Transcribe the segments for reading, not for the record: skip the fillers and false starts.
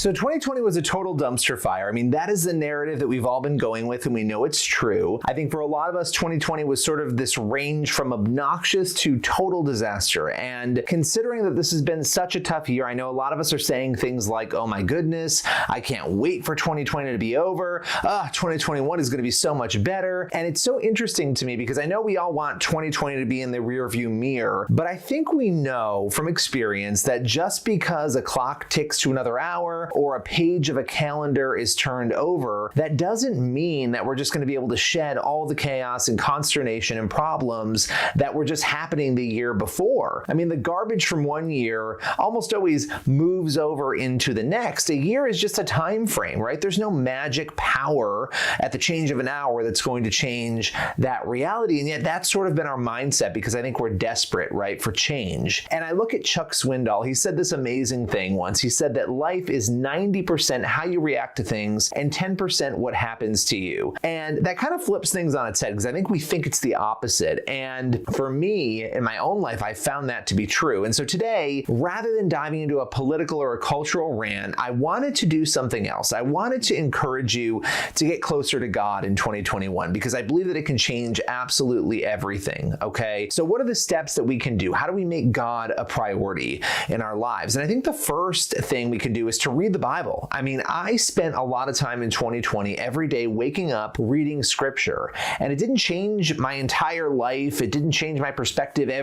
So 2020 was a total dumpster fire. I mean, that is the narrative that we've all been going with, and we know it's true. I think for a lot of us, 2020 was sort of this range from obnoxious to total disaster. And considering that this has been such a tough year, I know a lot of us are saying things like, oh my goodness, I can't wait for 2020 to be over. 2021 is going to be so much better. And it's so interesting to me because I know we all want 2020 to be in the rearview mirror, but I think we know from experience that just because a clock ticks to another hour or a page of a calendar is turned over, that doesn't mean that we're just going to be able to shed all the chaos and consternation and problems that were just happening the year before. I mean, the garbage from one year almost always moves over into the next. A year is just a time frame, right? There's no magic power at the change of an hour that's going to change that reality. And yet that's sort of been our mindset because I think we're desperate, right, for change. And I look at Chuck Swindoll. He said this amazing thing once. He said that life is 90% how you react to things and 10% what happens to you. And that kind of flips things on its head because I think we think it's the opposite. And for me, in my own life, I found that to be true. And so today, rather than diving into a political or a cultural rant, I wanted to do something else. I wanted to encourage you to get closer to God in 2021 because I believe that it can change absolutely everything, okay? So what are the steps that we can do? How do we make God a priority in our lives? And I think the first thing we can do is to read the Bible. I mean, I spent a lot of time in 2020 every day waking up, reading scripture, and it didn't change my entire life. It didn't change my perspective in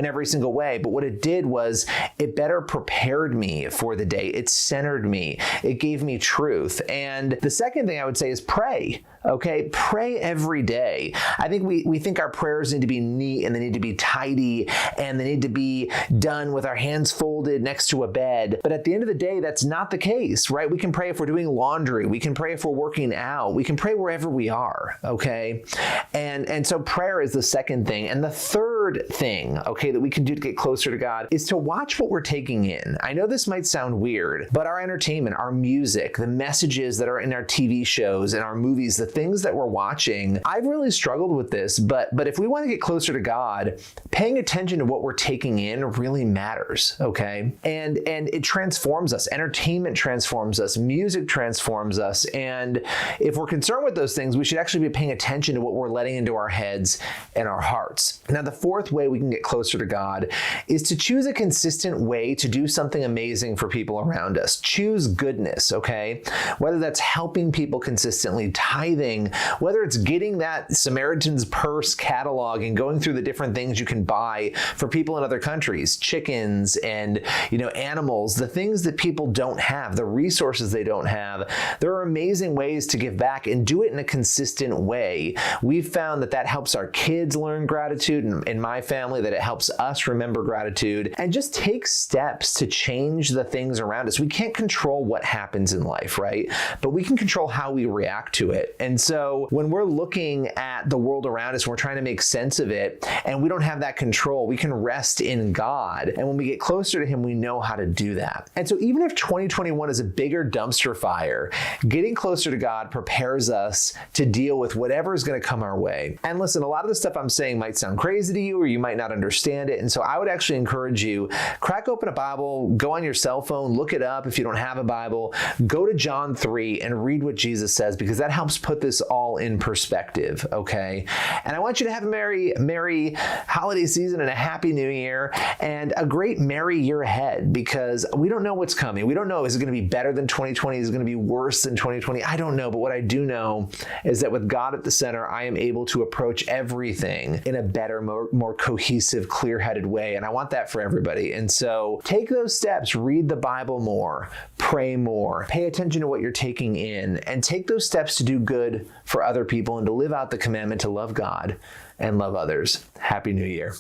every single way, but what it did was it better prepared me for the day. It centered me. It gave me truth. And the second thing I would say is pray. Okay, pray every day. I think we think our prayers need to be neat and they need to be tidy and they need to be done with our hands folded next to a bed. But at the end of the day, that's not the case, right? We can pray if we're doing laundry. We can pray if we're working out. We can pray wherever we are, okay? And so prayer is the second thing. And the third thing, okay, that we can do to get closer to God is to watch what we're taking in. I know this might sound weird, but our entertainment, our music, the messages that are in our TV shows and our movies, the things that we're watching, I've really struggled with this, but if we want to get closer to God, paying attention to what we're taking in really matters, okay? And it transforms us. Entertainment transforms us. Music transforms us. And if we're concerned with those things, we should actually be paying attention to what we're letting into our heads and our hearts. Now, the fourth way we can get closer to God is to choose a consistent way to do something amazing for people around us. Choose goodness, okay? Whether that's helping people consistently, tithing, whether it's getting that Samaritan's Purse catalog and going through the different things you can buy for people in other countries, chickens and, animals, the things that people don't have, the resources they don't have. There are amazing ways to give back and do it in a consistent way. We've found that helps our kids learn gratitude in my family, that it helps us remember gratitude and just take steps to change the things around us. We can't control what happens in life, right? But we can control how we react to it. And so when we're looking at the world around us, we're trying to make sense of it, and we don't have that control. We can rest in God. And when we get closer to Him, we know how to do that. And so even if 2021 is a bigger dumpster fire, getting closer to God prepares us to deal with whatever is going to come our way. And listen, a lot of the stuff I'm saying might sound crazy to you, or you might not understand it. And so I would actually encourage you, crack open a Bible, go on your cell phone, look it up. If you don't have a Bible, go to John 3 and read what Jesus says, because that helps put this all in perspective, okay? And I want you to have a merry holiday season and a happy new year and a great merry year ahead, because we don't know what's coming. We don't know, is it going to be better than 2020? Is it going to be worse than 2020? I don't know, but what I do know is that with God at the center, I am able to approach everything in a better, more cohesive, clear-headed way, and I want that for everybody. And so take those steps, read the Bible more, pray more, pay attention to what you're taking in, and take those steps to do good for other people and to live out the commandment to love God and love others. Happy New Year.